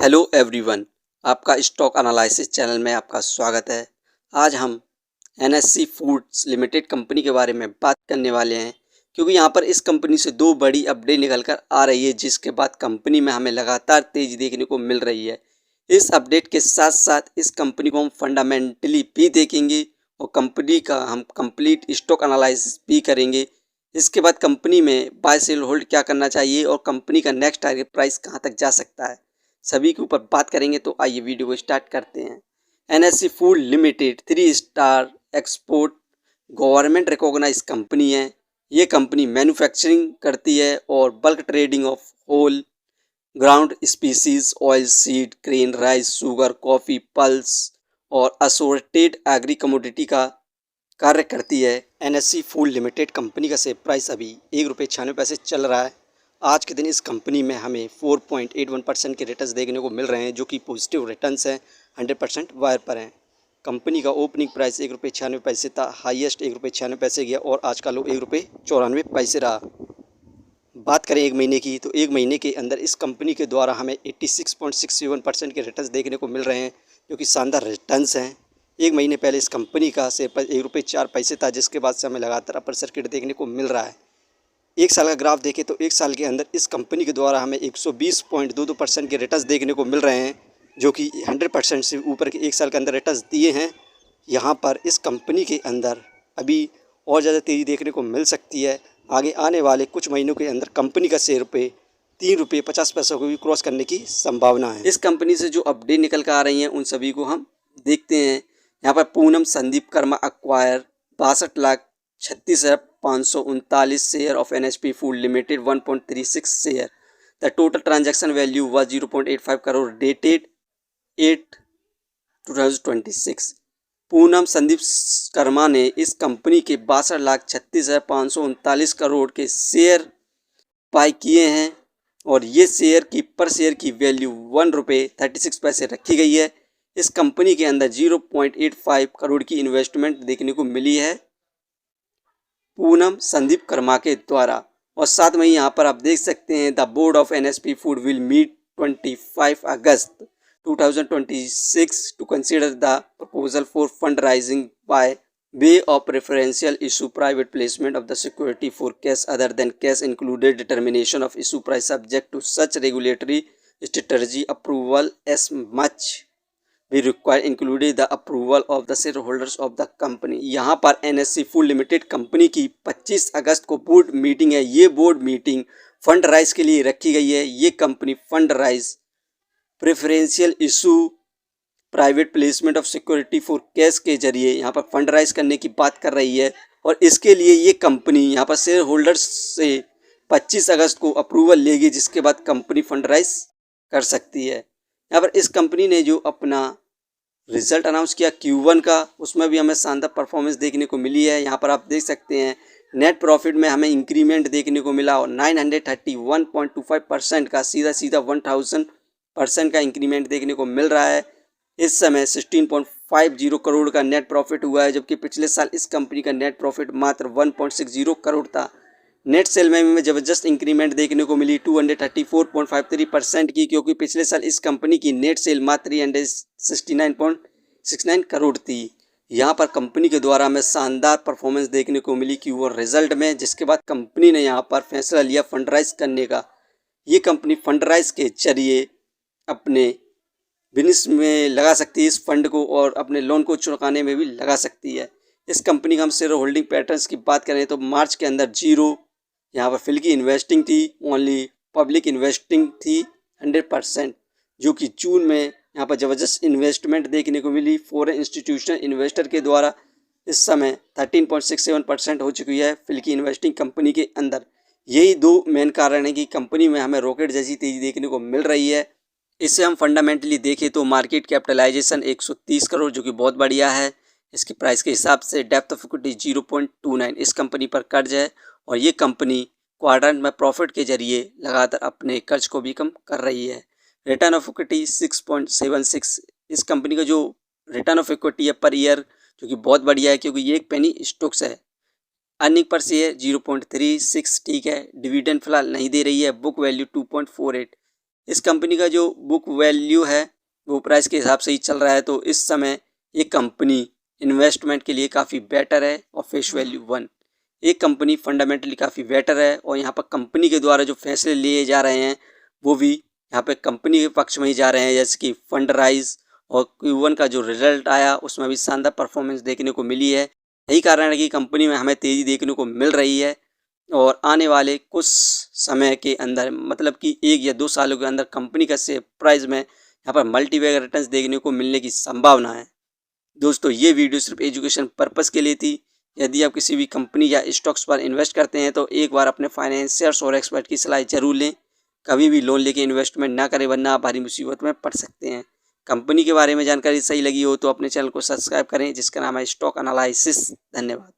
Hello everyone, आपका stock analysis channel में आपका स्वागत है। आज हम एनएससी फूड्स लिमिटेड कंपनी के बारे में बात करने वाले हैं, क्योंकि यहाँ पर इस कंपनी से दो बड़ी अपडेट निकल कर आ रही है, जिसके बाद कंपनी में हमें लगातार तेजी देखने को मिल रही है। इस अपडेट के साथ साथ इस कंपनी को हम फंडामेंटली भी देखेंगे और कंपनी का हम कंप्लीट स्टॉक एनालिसिस भी करेंगे। इसके बाद कंपनी में बाय सेल होल्ड क्या करना चाहिए और कंपनी का नेक्स्ट टारगेट प्राइस कहाँ तक जा सकता है, सभी के ऊपर बात करेंगे। तो आइए वीडियो को स्टार्ट करते हैं। NSC food limited 3 star export government recognise company है। ये कंपनी मैन्युफैक्चरिंग करती है और bulk trading of whole ground spices, oil seed, grain, rice, sugar, coffee, pulse और असोर्टेड एग्री कमोडिटी का कार्य करती है। एनएससी फूड लिमिटेड कंपनी का शेयर प्राइस अभी ₹1.96 चल रहा है। आज के दिन इस कंपनी में हमें 4.81% के रिटर्न्स देखने को मिल रहे हैं, जो कि पॉजिटिव रिटर्न्स हैं, 100% वायर पर हैं। कंपनी का ओपनिंग प्राइस ₹1.96 था, हाईएस्ट ₹1.96 गया और आज का लो ₹1.94 रहा। बात करें एक महीने की, तो एक महीने के अंदर इस कंपनी के द्वारा हमें 86.67% के रिटर्न्स देखने को मिल रहे हैं, जो कि शानदार रिटर्न्स हैं। एक महीने पहले इस कंपनी का शेयर प्राइस ₹1.04 था, जिसके बाद से हमें लगातार अपर सर्किट देखने को मिल रहा है। एक साल का ग्राफ देखें तो एक साल के अंदर इस कंपनी के द्वारा हमें 120.22% के रिटर्न्स देखने को मिल रहे हैं, जो कि 100% से ऊपर के एक साल के अंदर रिटर्न्स दिए हैं। यहाँ पर इस कंपनी के अंदर अभी और ज़्यादा तेज़ी देखने को मिल सकती है। आगे आने वाले कुछ महीनों के अंदर कंपनी का शेयर पे ₹3.50 को भी क्रॉस करने की संभावना है। इस कंपनी से जो अपडेट निकल कर आ रही हैं उन सभी को हम देखते हैं। यहाँ पर Poonam Sandeep Karma acquire 62,36,539 share of NSP food limited 1.36 share. The total transaction value was 0.85 crore dated 8/2026। Poonam Sandeep Karma ने इस कंपनी के 62,36,539 करोड़ के शेयर बाय किए हैं और ये शेयर की पर शेयर की वैल्यू ₹1.36 रखी गई है। इस कंपनी के अंदर 0.85 करोड़ की इन्वेस्टमेंट देखने को मिली है पूनम संदीप कर्मा के द्वारा। और साथ में यहाँ पर आप देख सकते हैं, the board of NSP food will meet 25 August 2026 to consider the proposal for fund raising by way of preferential issue private placement of the security for cash other than cash included determination of issue price subject to such regulatory strategy approval as much we require including the approval of the shareholders of the company। यहाँ पर NSC food limited company की 25 अगस्त को board meeting है। ये board meeting fund rise के लिए रखी गई है। ये company fund rise, preferential issue, private placement of security for cash के जरिए यहाँ पर फंड राइज करने की बात कर रही है और इसके लिए ये कंपनी यहाँ पर शेयर होल्डर्स से 25 अगस्त को अप्रूवल लेगी, जिसके बाद कंपनी फंड राइज कर सकती है। यहाँ पर इस कंपनी ने जो अपना रिजल्ट अनाउंस किया Q1 का, उसमें भी हमें शानदार परफॉर्मेंस देखने को मिली है। यहाँ पर आप देख सकते हैं नेट प्रॉफिट में हमें इंक्रीमेंट देखने को मिला और 931.25% का सीधा 1000% का इंक्रीमेंट देखने को मिल रहा है। इस समय 16.50 करोड़ का नेट प्रॉफिट हुआ है, जबकि पिछले साल इस कंपनी का नेट प्रॉफिट मात्र 1.60 करोड़ था। नेट सेल में हमें ज़बरदस्त इंक्रीमेंट देखने को मिली 234.53% की, क्योंकि पिछले साल इस कंपनी की नेट सेल मात्र 369.69 करोड़ थी। यहाँ पर कंपनी के द्वारा हमें शानदार परफॉर्मेंस देखने को मिली Q1 रिजल्ट में, जिसके बाद कंपनी ने यहाँ पर फैसला लिया फंड राइज करने का। ये कंपनी फंड राइज के जरिए अपने बिजनेस में लगा सकती है इस फंड को और अपने लोन को चुकाने में भी लगा सकती है। इस कंपनी का हम शेयर होल्डिंग पैटर्न्स की बात करें तो मार्च के अंदर 0 यहाँ पर फिल की इन्वेस्टिंग थी, ओनली पब्लिक इन्वेस्टिंग थी 100%, जो कि जून में यहाँ पर ज़बरदस्त इन्वेस्टमेंट देखने को मिली फॉरेन इंस्टीट्यूशनल इन्वेस्टर के द्वारा। इस समय 13.67% हो चुकी है फिल की इन्वेस्टिंग कंपनी के अंदर। यही दो मेन कारण है कि कंपनी में हमें रॉकेट जैसी तेज़ी देखने को मिल रही है। इससे हम फंडामेंटली देखें तो मार्केट कैपिटलाइजेशन 130 करोड़, जो कि बहुत बढ़िया है। इसकी प्राइस के हिसाब से डेप्थ ऑफ इक्विटी 0.29, इस कंपनी पर कर्ज है और ये कंपनी क्वार्टर में प्रॉफिट के जरिए लगातार अपने कर्ज को भी कम कर रही है। रिटर्न ऑफ इक्विटी 6.76, इस कंपनी का जो रिटर्न ऑफ इक्विटी है पर ईयर, जो कि बहुत बढ़िया है, क्योंकि ये एक पेनी स्टॉक्स है। अर्निंग पर शेयर 0.36, ठीक है। डिविडेंड फिलहाल नहीं दे रही है। बुक वैल्यू 2.48, इस कंपनी का जो बुक वैल्यू है वो प्राइस के हिसाब से ही चल रहा है, तो इस समय ये कंपनी इन्वेस्टमेंट के लिए काफ़ी बेटर है। और फेस वैल्यू 1, ये कंपनी फंडामेंटली काफ़ी बेटर है और यहाँ पर कंपनी के द्वारा जो फैसले लिए जा रहे हैं वो भी यहाँ पे कंपनी के पक्ष में ही जा रहे हैं, जैसे कि फंड राइज और Q1 का जो रिजल्ट आया उसमें भी शानदार परफॉर्मेंस देखने को मिली है। यही कारण है कि कंपनी में हमें तेज़ी देखने को मिल रही है और आने वाले कुछ समय के अंदर, मतलब कि 1 या 2 सालों के अंदर कंपनी का शेयर प्राइस में यहाँ पर मल्टीबैगर रिटर्न्स देखने को मिलने की संभावना है। दोस्तों, ये वीडियो सिर्फ एजुकेशन पर्पज़ के लिए थी। यदि आप किसी भी कंपनी या स्टॉक्स पर इन्वेस्ट करते हैं तो एक बार अपने फाइनेंशियर्स और एक्सपर्ट की सलाह जरूर लें। कभी भी लोन लेके इन्वेस्टमेंट ना करें, वरना आप भारी मुसीबत में पड़ सकते हैं। कंपनी के बारे में जानकारी सही लगी हो तो अपने चैनल को सब्सक्राइब करें, जिसका नाम है स्टॉक एनालिसिस। धन्यवाद।